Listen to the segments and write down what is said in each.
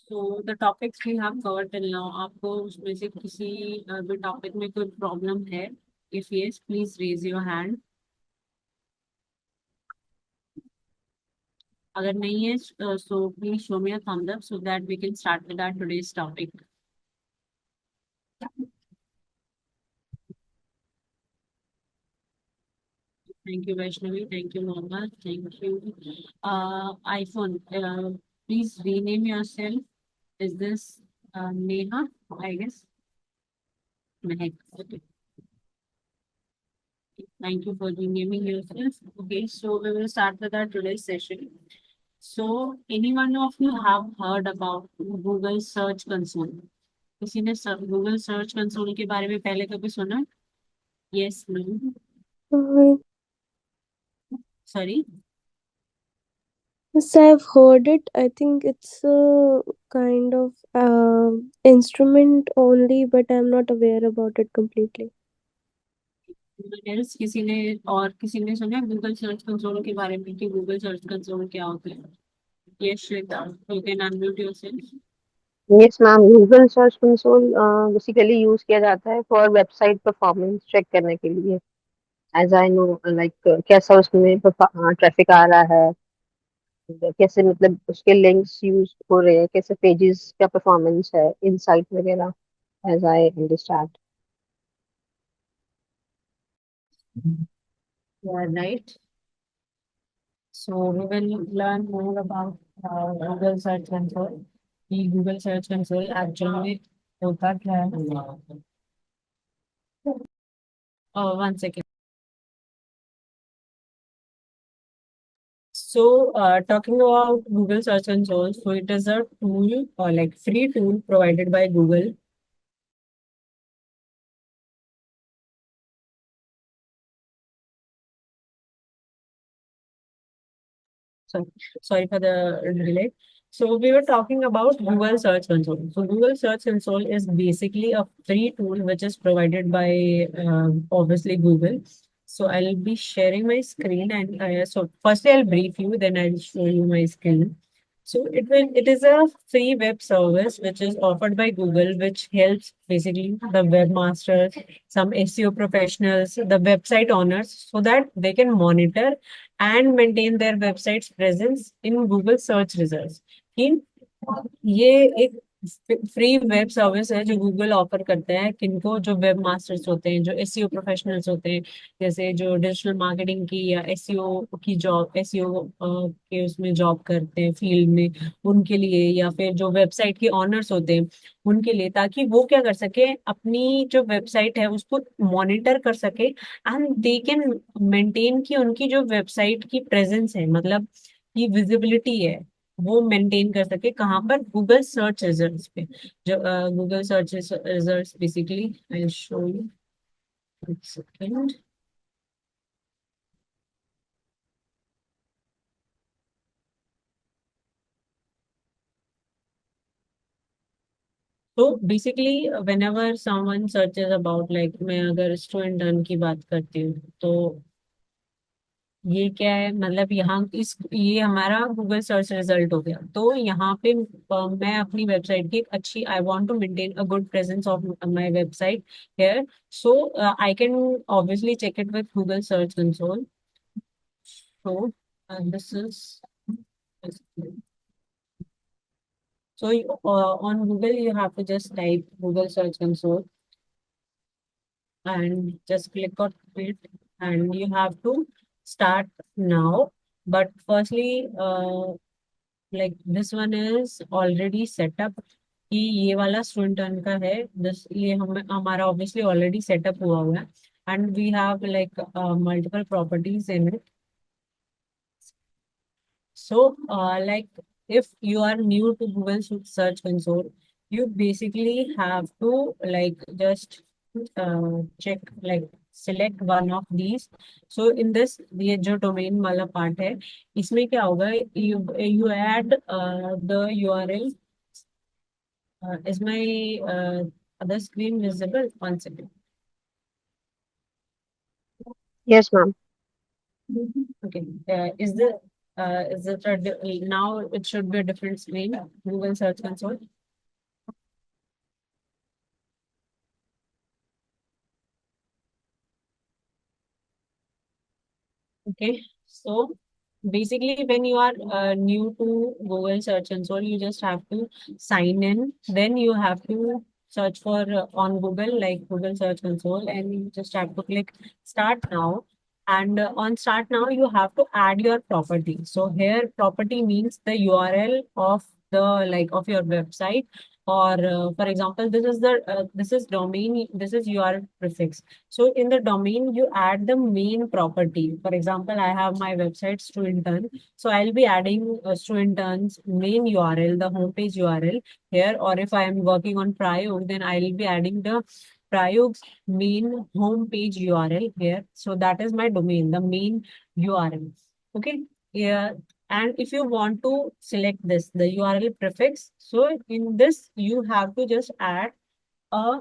So the topics we have covered till now, आपको उसमें से किसी भी टॉपिक में कोई प्रॉब्लम है? If yes, please raise your hand. अगर नहीं है, so please show me a thumbs up so that we can start with our today's topic. Thank you, Vaishnavi. Thank you, Mohammed. Thank you. iPhone, please rename yourself. Is this Neha? I guess. Mehak. Okay. Thank you for renaming yourself. Okay, so we will start with our today's session. So, any one of you have heard about Google Search Console? किसी ने Google Search Console के बारे में पहले कभी सुना? Yes, no. Uh, Sorry. Yes, I've heard it. I think it's a kind of instrument only, but I'm not aware about it completely. Else किसी ने सुना है Google Search Console के बारे में कि Google Search Console क्या होता है? Yes, Shweta, you can unmute yourself. Yes ma'am, Google Search console basically use किया जाता है फॉर वेबसाइट परफॉर्मेंस चेक करने के लिए। एज आई नो, लाइक कैसा उसमें ट्रैफिक आ रहा है, कैसे मतलब उसके लिंक्स यूज हो रहे हैं, कैसे पेजेस का परफॉर्मेंस है, इनसाइट वगैरह, as I understand. You are right. So we will learn more about Google Search Console. The Google Search Console actually होता क्या है? One second. So, talking about Google Search Console, so it is a tool or like free tool provided by Google. So, sorry for the delay. So, we were talking about Google Search Console. So, Google Search Console is basically a free tool which is provided by obviously Google. So, I'll be sharing my screen and so firstly I'll brief you, then I'll show you my screen. So it is a free web service which is offered by Google, which helps basically the webmasters, some SEO professionals, the website owners, so that they can monitor and maintain their website's presence in Google search results. कि ये एक free web service है जो Google offer करते हैं किनको, जो web masters होते हैं, जो एसईओ प्रोफेशनल्स होते हैं, जैसे जो डिजिटल मार्केटिंग की या एसईओ की जॉब, एसईओ के उसमें जॉब करते हैं फील्ड में, उनके लिए, या फिर जो वेबसाइट के ऑनर्स होते हैं उनके लिए, ताकि वो क्या कर सके, अपनी जो वेबसाइट है उसको मॉनिटर कर सके एंड दे कैन मेंटेन की उनकी जो वेबसाइट की प्रेजेंस है, मतलब की विजिबिलिटी है, वो मेंटेन कर सके कहाँ पर, गूगल सर्च रिजल्ट्स पे। जो Google search results basically, I will show you second. तो basically whenever someone searches about, like मैं अगर स्टूडेंट टर्न की बात करती हूँ, तो ये क्या है, मतलब यहाँ इस ये हमारा गूगल सर्च रिजल्ट हो गया। तो यहाँ पे मैं अपनी वेबसाइट की एक अच्छी, I want to maintain a good presence of my website here, so I can obviously check it with Google Search Console. So, this is so on Google you have to just type Google Search Console and just click on it, and you have to start now. But firstly, like this one is already set up, कि ये वाला student turn का है, this ये हम हमारा obviously already setup हुआ हुआ है, and we have like multiple properties in it. So, like if you are new to Google Search Console, you basically have to like just check, like select one of these. So in this, ये जो domain वाला part है, इसमें क्या होगा, you add the URL. Is my other screen visible? One second. Yes ma'am. Okay. Is the Is it now it should be a different screen, Google Search Console. Okay, so basically, when you are new to Google Search Console, you just have to sign in. Then you have to search for on Google, like Google Search Console, and you just have to click Start Now. And on Start Now, you have to add your property. So here, property means the URL of the like of your website, or for example, this is domain, this is URL prefix. So in the domain, you add the main property. For example, I have my website student intern. So I'll be adding student intern's main URL, the homepage URL here. Or if I am working on Prayug, then I'll be adding the Prayug's main homepage URL here. So that is my domain, the main URL. Okay. Yeah. And if you want to select this, the URL prefix, so in this, you have to just add a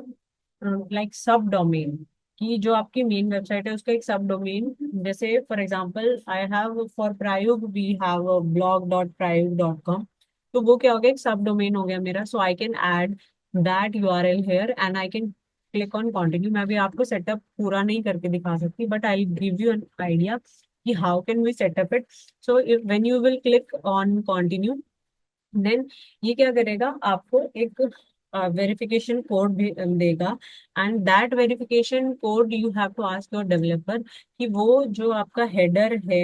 like सब domain कि जो आपकी main website है उसका एक subdomain जैसे for example I have for Prayug we have blog.prayug.com तो वो क्या हो गया एक सब डोमेन हो गया मेरा so I can add that URL here and I can click on continue मैं भी आपको सेटअप पूरा नहीं करके दिखा सकती but I give you an idea कि how can we setup it so when you will click on continue then ये क्या करेगा आपको एक वेरिफिकेशन कोड भी देगा and that verification code you have to ask your developer कि वो जो आपका हेडर है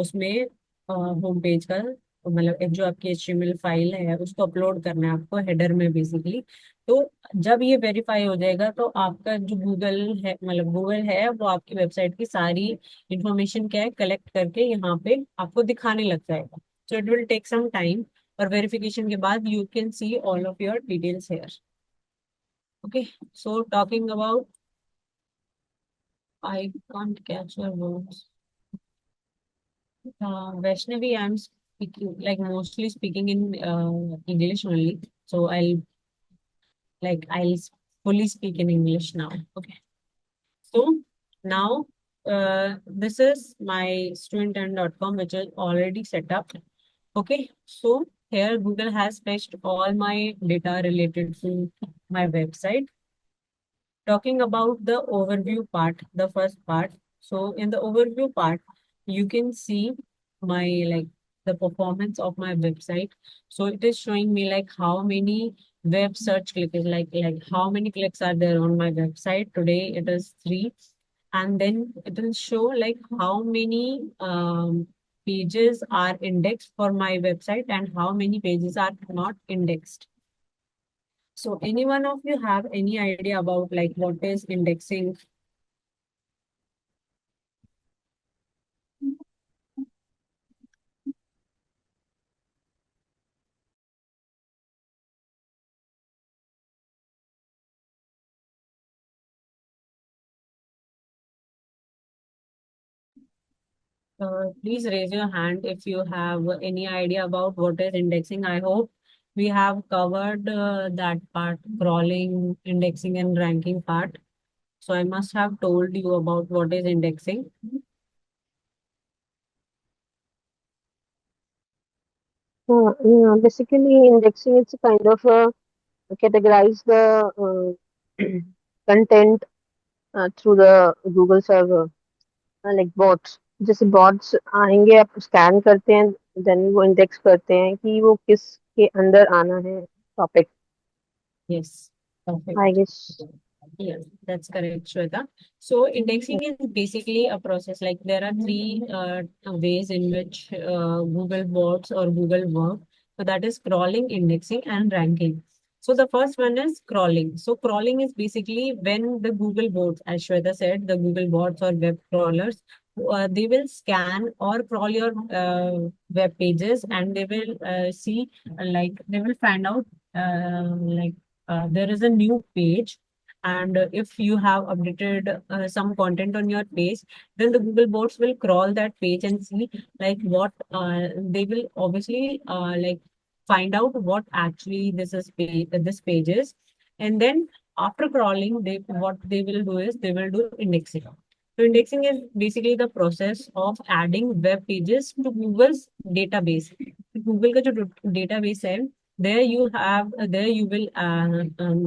उसमें होम पेज का मतलब एक जो आपकी HTML फाइल है उसको अपलोड करना है आपको हेडर में बेसिकली तो जब ये वेरीफाई हो जाएगा तो आपका जो गूगल है मतलब गूगल है वो आपकी वेबसाइट की सारी इंफॉर्मेशन क्या है कलेक्ट करके यहाँ पे आपको दिखाने लग जाएगा so it will take some time और verification के बाद you can see all of your details here okay so talking about I can't catch your words Vaishnavi I'm speaking like mostly speaking in English only so I'll fully speak in English now okay so now this is my student.com which is already set up okay, so here Google has fetched all my data related to my website. Talking about the overview part, the first part. So in the overview part, you can see my like the performance of my website. So it is showing me like how many web search clicks, like how many clicks are there on my website. Today it is 3 and then it will show like how many pages are indexed for my website and how many pages are not indexed. So any one of you have any idea about like what is indexing? Please raise your hand if you have any idea about what is indexing. I hope we have covered that part, crawling, indexing, and ranking part. So I must have told you about what is indexing. Yeah, basically, indexing is a kind of categorize the content through the Google server, like bots. जैसे bots आएंगे आप scan करते हैं then वो index करते हैं कि वो किस के अंदर आना है topic Yes, I perfect. Guess Yes, that's correct, Shweta. So indexing is basically a process. Like there are three ways in which Google bots or Google work. So that is crawling, indexing, and ranking. So the first one is crawling. So crawling is basically when the Google bots, as Shweta said, the Google bots or web crawlers, they will scan or crawl your web pages and they will see like they will find out there is a new page and if you have updated some content on your page then the Google bots will crawl that page and see like what they will obviously like find out what actually this page is and then after crawling they what they will do is they will do indexing So indexing is basically the process of adding web pages to Google's database. Google का जो database है, there you will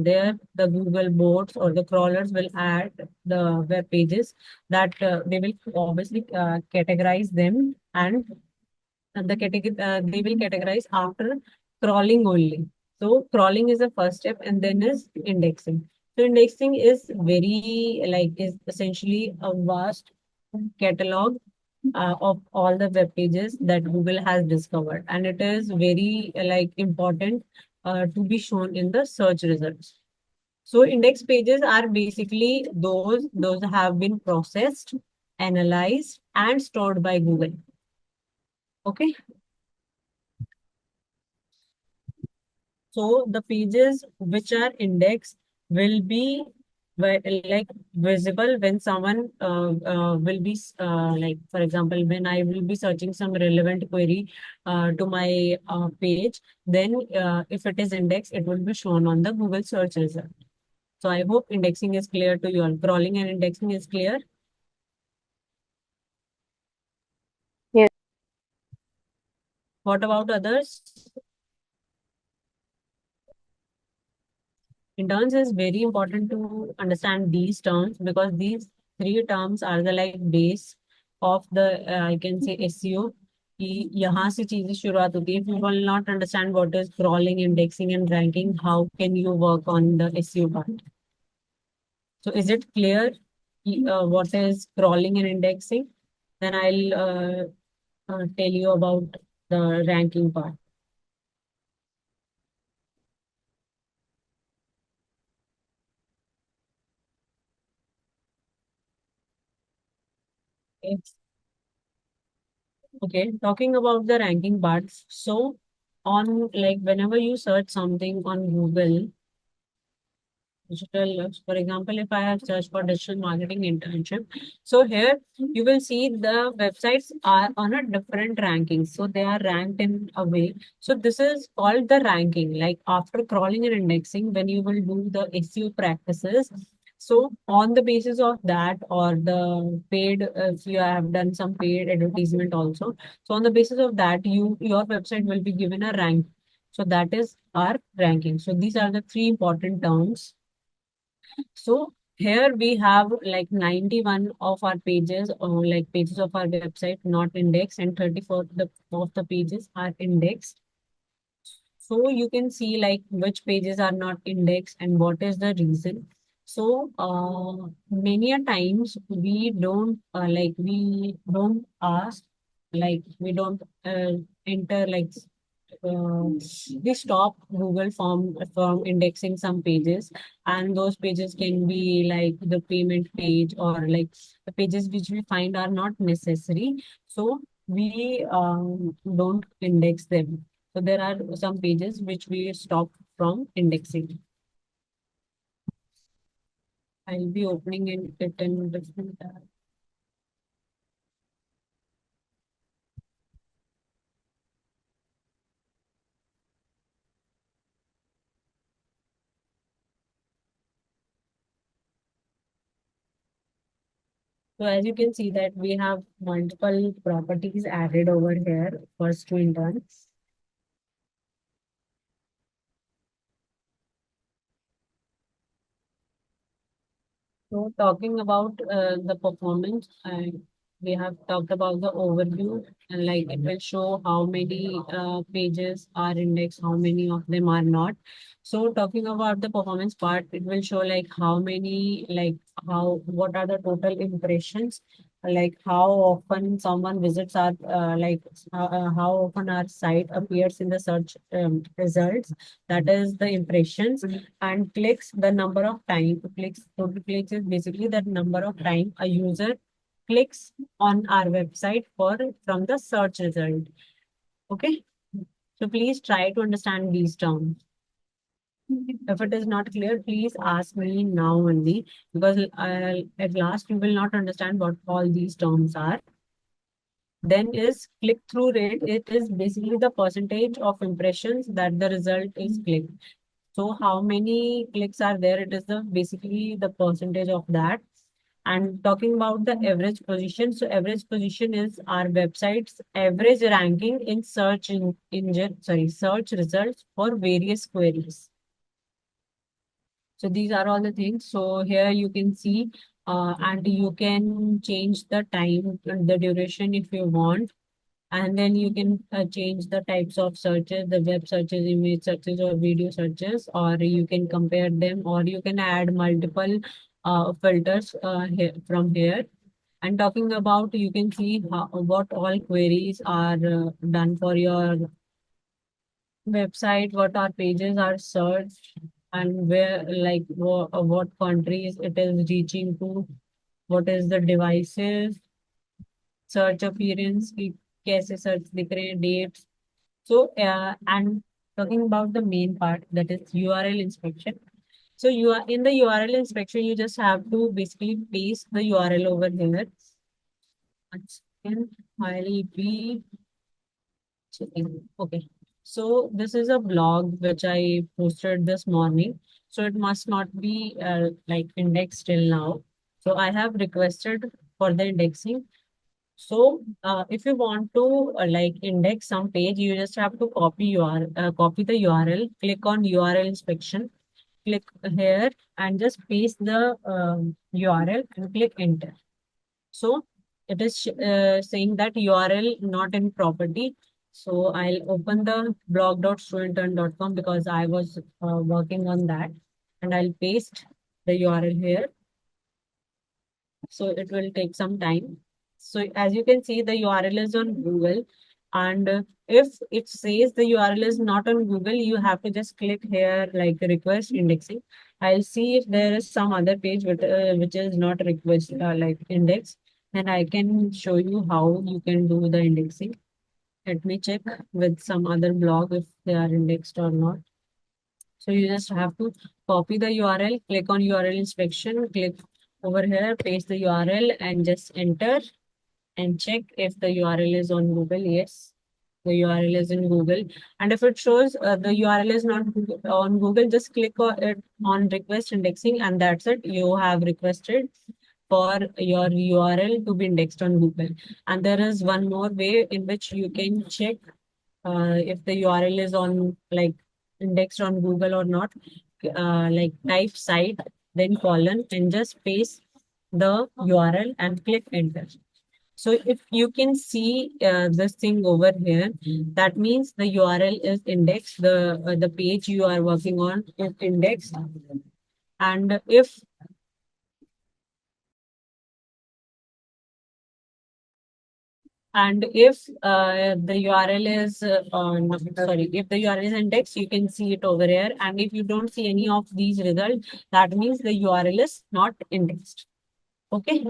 there the Google bots or the crawlers will add the web pages that they will obviously categorize them, and they will categorize after crawling only. So crawling is the first step, and then is indexing. So indexing is is essentially a vast catalog of all the web pages that Google has discovered, and it is very important to be shown in the search results. So index pages are basically those have been processed, analyzed, and stored by Google. Okay. So the pages which are indexed will be visible when someone will be for example, when I will be searching some relevant query to my page, then if it is indexed, it will be shown on the Google search result. So I hope indexing is clear to you all. Crawling and indexing is clear. Yes. What about others? In terms, it's very important to understand these terms because these three terms are the base of the I can say SEO. कि यहाँ से चीजें शुरुआत होती है. If you will not understand what is crawling, indexing, and ranking, how can you work on the SEO part? So is it clear what is crawling and indexing? Then I'll tell you about the ranking part. It's okay. Talking about the ranking parts. So on whenever you search something on Google, for example, if I have searched for digital marketing internship, so here you will see the websites are on a different ranking. So they are ranked in a way. So this is called the ranking. Like after crawling and indexing, when you will do the SEO practices, so on the basis of that or the paid, if you have done some paid advertisement also, so on the basis of that, your website will be given a rank. So that is our ranking. So these are the three important terms. So here we have 91 of our pages or pages of our website not indexed, and 34 of the pages are indexed. So you can see which pages are not indexed and what is the reason. So many a times we don't ask, we don't enter we stop Google from indexing some pages, and those pages can be like the payment page or the pages which we find are not necessary. So we don't index them. So there are some pages which we stop from indexing. I'll be opening it in different tab. So as you can see that we have multiple properties added over here first to intern. So talking about the performance, we have talked about the overview, and it will show how many pages are indexed, how many of them are not. So talking about the performance part, it will show how many, what are the total impressions, how often someone visits our, how often our site appears in the search results. That is the impressions. And clicks, the number of time clicks. Total clicks is basically the number of time a user clicks on our website from the search result. Okay, so please try to understand these terms. If it is not clear, please ask me now only, because at last you will not understand what all these terms are. Then is click-through rate. It is basically the percentage of impressions that the result is clicked. So how many clicks are there? It is basically the percentage of that. And talking about the average position, so average position is our website's average ranking in search results for various queries. So these are all the things. So here you can see, and you can change the time and the duration if you want. And then you can change the types of searches, the web searches, image searches, or video searches, or you can compare them, or you can add multiple filters here, from here. And talking about, you can see what all queries are done for your website, what our pages are searched, and where, like, what countries it is reaching to, what is the devices, search appearance, कि कैसे search दिख रहे हैं, dates. So, and talking about the main part, that is URL inspection. So you are in the URL inspection, you just have to basically paste the URL over here. One second, I'll be checking. Okay. So this is a blog which I posted this morning. So it must not be like indexed till now. So I have requested for the indexing. So if you want to like index some page, you just have to copy the URL, click on URL inspection, click here and just paste the URL and click enter. So it is saying that URL not in property. So I'll open the blog.studentturn.com because I was working on that, and I'll paste the URL here. So it will take some time. So as you can see, the URL is on Google, and if it says the URL is not on Google, you have to just click here like request indexing. I'll see if there is some other page which is not request like index, then I can show you how you can do the indexing. Let me check with some other blog if they are indexed or not. So you just have to copy the URL, click on URL inspection, click over here, paste the URL and just enter and check if the URL is on Google. Yes, the URL is in Google. And if it shows the URL is not on Google, just click on it on request indexing and that's it. You have requested for your URL to be indexed on Google. And there is one more way in which you can check if the URL is on like indexed on Google or not. Like type site, then colon, and just paste the URL and click enter. So if you can see this thing over here, that means the URL is indexed, the page you are working on is indexed. And if the URL is if the URL is indexed, you can see it over here. And if you don't see any of these results, that means the URL is not indexed. Okay.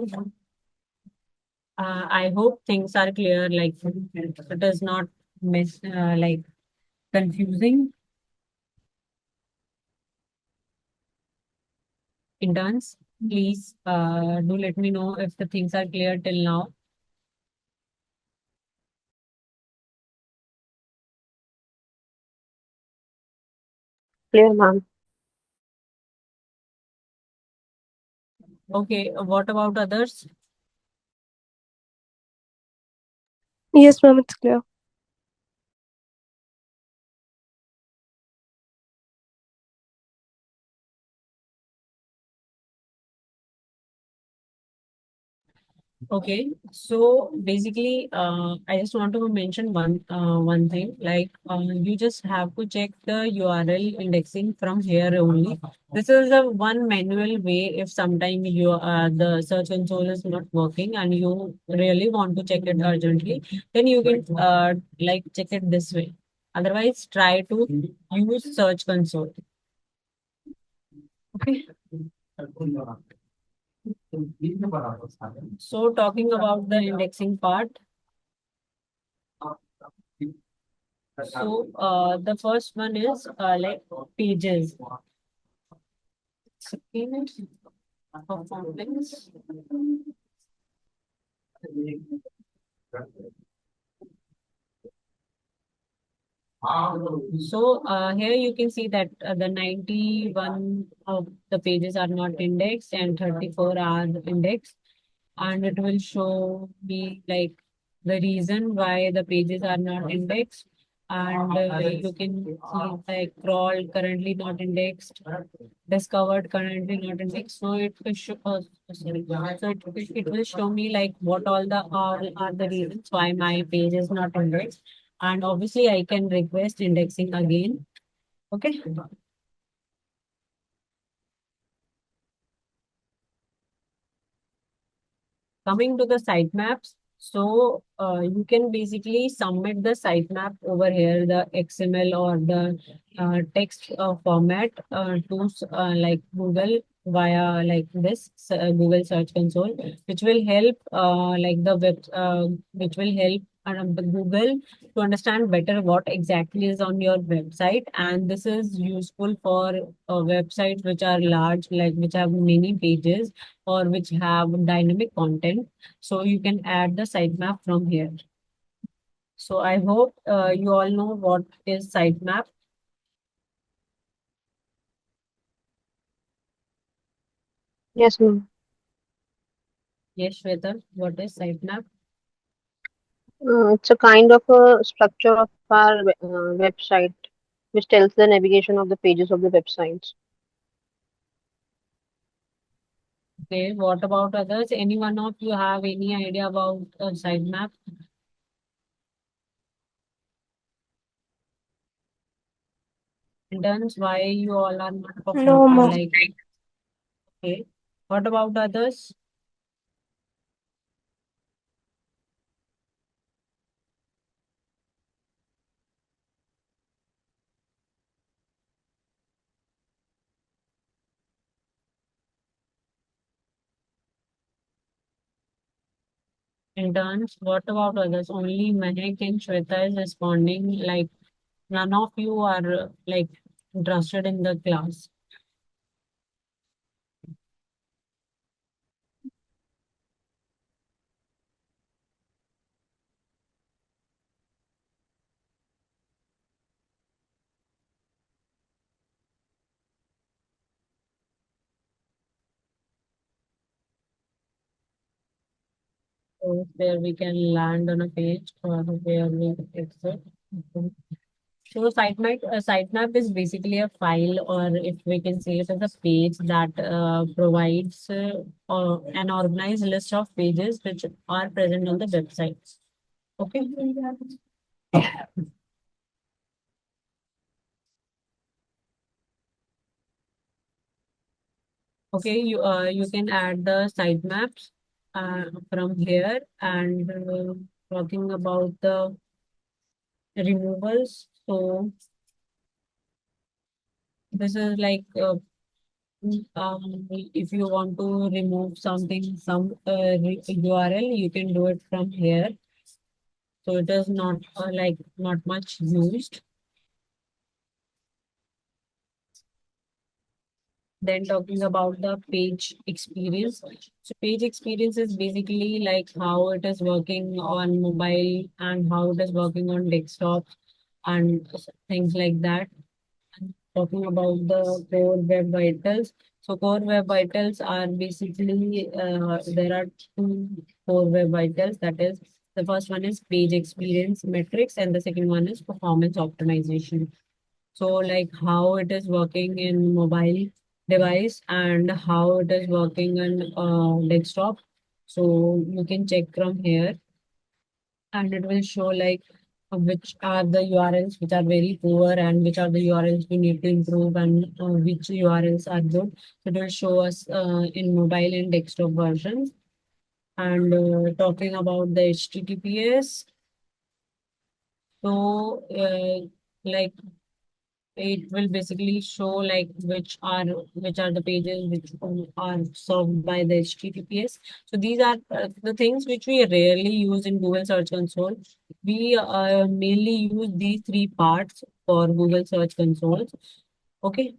I hope things are clear. Like it is not like confusing. Interns, please do let me know if the things are clear till now. Clear, ma'am. Okay, what about others? Yes, ma'am, it's clear. Okay, so basically, I just want to mention one thing. Like, you just have to check the URL indexing from here only. This is the one manual way. If sometime the search console is not working and you really want to check it urgently, then you can like check it this way. Otherwise, try to use search console. Okay. So talking about the indexing part. So the first one is like pages. Second, performance. So here you can see that the 91 of the pages are not indexed and 34 are indexed, and it will show me like the reason why the pages are not indexed. And you can see like crawl currently not indexed, discovered currently not indexed. So it will show, sorry, so it will show me like what all the are the reasons why my page is not indexed. And obviously I can request indexing again. Okay. Coming to the sitemaps, so you can basically submit the sitemap over here, the XML or the text format to like Google via like this Google Search Console, which will help which will help the Google to understand better what exactly is on your website. And this is useful for websites which are large, like which have many pages or which have dynamic content. So you can add the sitemap from here. So I hope you all know what is sitemap. Yes, ma'am. Yes, Shweta, what is sitemap? It's a kind of a structure of our website which tells the navigation of the pages of the websites. Okay, what about others? Any one of you have any idea about sitemap? Interns, why you all are not No, ma'am. like, okay. What about others? Interns, what about others? Only Mehak and Shweta is responding, like none of you are like interested in the class. So where we can land on a page or where we exit. Mhm. So sitemap is basically a file, or if we can say it as a page that provides an organized list of pages which are present on the website. Okay. Okay, you can add the sitemaps from here. And talking about the removals, so this is like if you want to remove something, some URL, you can do it from here. So it is not like not much used. Then talking about the page experience. So page experience is basically like how it is working on mobile and how it is working on desktop and things like that. Talking about the core web vitals. So core web vitals are basically there are two core web vitals. That is, the first one is page experience metrics, and the second one is performance optimization. So like how it is working in mobile device and how it is working on desktop. So you can check from here, and it will show like which are the URLs which are very poor and which are the URLs we need to improve, and which URLs are good. So it will show us in mobile and desktop versions. And talking about the HTTPS, so like it will basically show like which are the pages which are served by the HTTPS. So these are the things which we rarely use in Google Search Console. We mainly use these three parts for Google Search Consoles. Okay.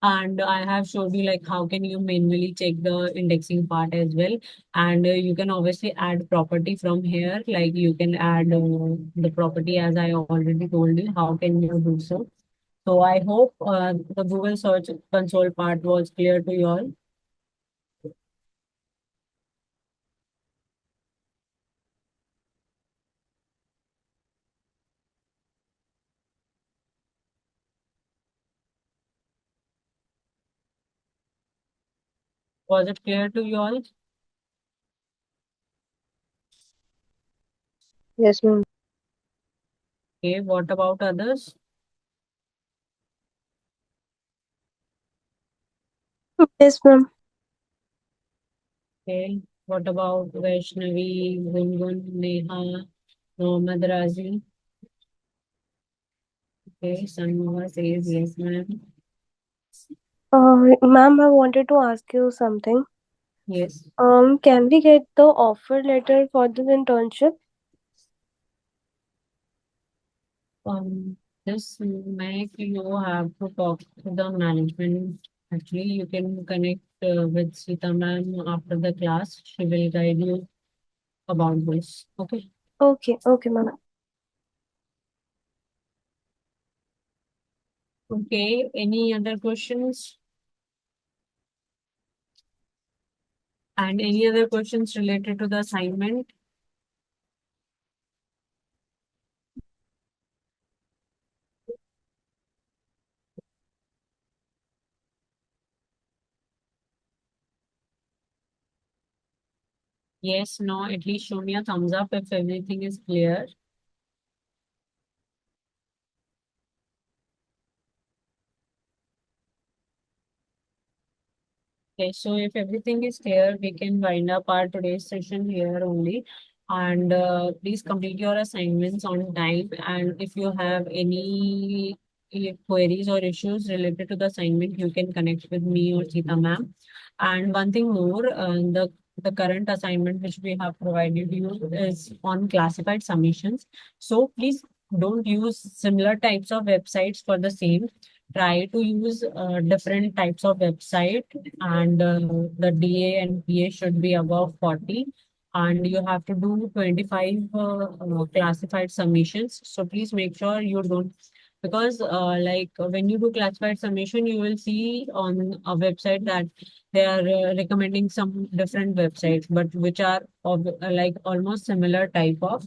And I have showed you like how can you manually check the indexing part as well. And you can obviously add property from here. Like you can add the property as I already told you. How can you do so? So I hope the Google Search Console part was clear to you all. Was it clear to you all? Yes, ma'am. Okay, what about others? Yes, ma'am. Okay, what about Vaishnavi, Gungun, Neha, Mohammad Razi? Okay, Sanmova says yes, ma'am. Ma'am, I wanted to ask you something. Yes. Can we get the offer letter for this internship? Um, this Mac, you have to talk to the management. Actually, you can connect with Sita ma'am after the class. She will guide you about this. Okay. Okay, okay, ma'am. Okay. Any other questions? And any other questions related to the assignment? Yes, no, at least show me a thumbs up if everything is clear. Okay, so if everything is clear, we can wind up our today's session here only. And please complete your assignments on time. And if you have any queries or issues related to the assignment, you can connect with me or Sita ma'am. And one thing more, the current assignment which we have provided you is on classified submissions. So please don't use similar types of websites for the same. Try to use different types of website, and the DA and PA should be above 40, and you have to do 25 classified submissions. So please make sure you don't, because like when you do classified submission, you will see on a website that they are recommending some different websites, but which are of like almost similar type of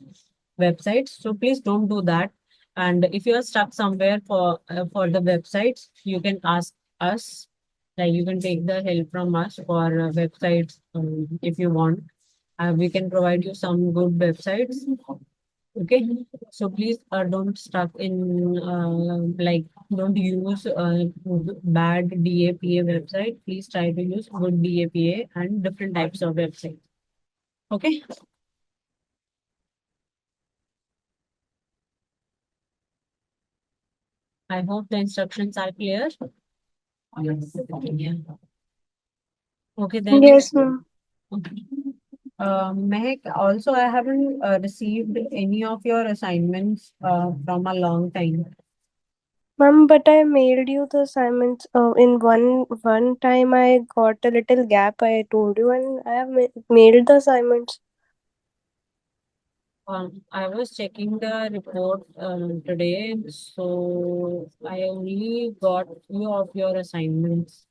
websites. So please don't do that. And if you are stuck somewhere for the websites, you can ask us. Like you can take the help from us for websites if you want. We can provide you some good websites. Okay, so please don't stuck in like don't use bad DAPA website. Please try to use good DAPA and different types of websites. Okay. I hope the instructions are clear. Yes. Yeah. Okay, then. Yes, ma'am. Okay. Mehak, also I haven't received any of your assignments from a long time. Ma'am, but I mailed you the assignments. In one time I got a little gap. I told you, and I have mailed the assignments. I was checking the report today, so I only got few of your assignments.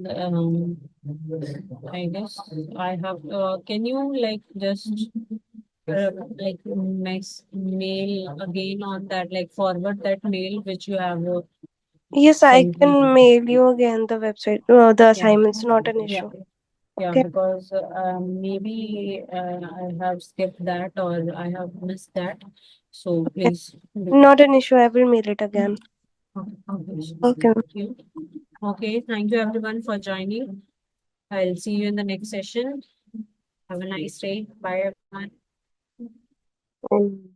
Um, I guess I have. Can you like just like next mail again on that, like forward that mail which you have Yes, I sent me? can mail you again the website, the Yeah, assignments, not an yeah, issue. yeah. Okay. Because maybe I have skipped that or I have missed that. So Okay. please do. Not an issue. I will mail it again. Okay, okay. Okay. Thank you. Okay, thank you everyone for joining. I'll see you in the next session. Have a nice day. Bye everyone. And